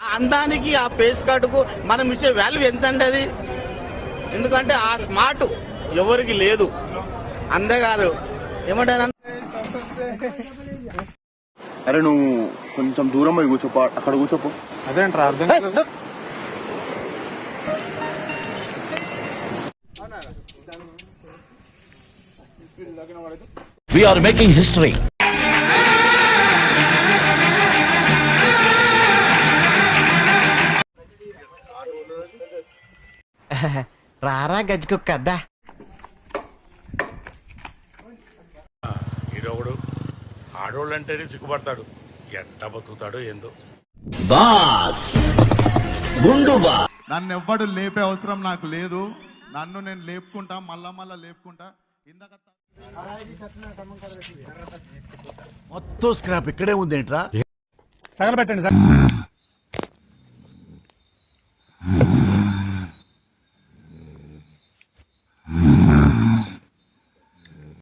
అందానికి ఆ పేస్ కార్డుకు మనం ఇచ్చే వాల్యూ ఎంత అండి అది? ఎందుకంటే ఆ స్మార్ట్ ఎవరికి లేదు. అంతేకాదు ఏమంటారు, అరే నువ్వు కొంచెం దూరం పోయి కూర్చోపో, అక్కడ కూర్చోపో. అదేంట్రా అర్థం. We are making history. రారా గజ్జుకుక్కద్దా ఈరోడు ఆడోళ్ళంటేనే సిగ్గుపడతాడు. ఎంత బతుకుతాడో ఏందో. బాస్ గుండు బాస్. నన్ను ఎవ్వడు లేపే అవసరం నాకు లేదు. నన్ను నేను లేపుకుంటా, మళ్ళా లేపుకుంటా. ఇందాక మొత్తం స్క్రాప్ ఇక్కడే ఉందేంట్రా? తగలబెట్టండి సార్.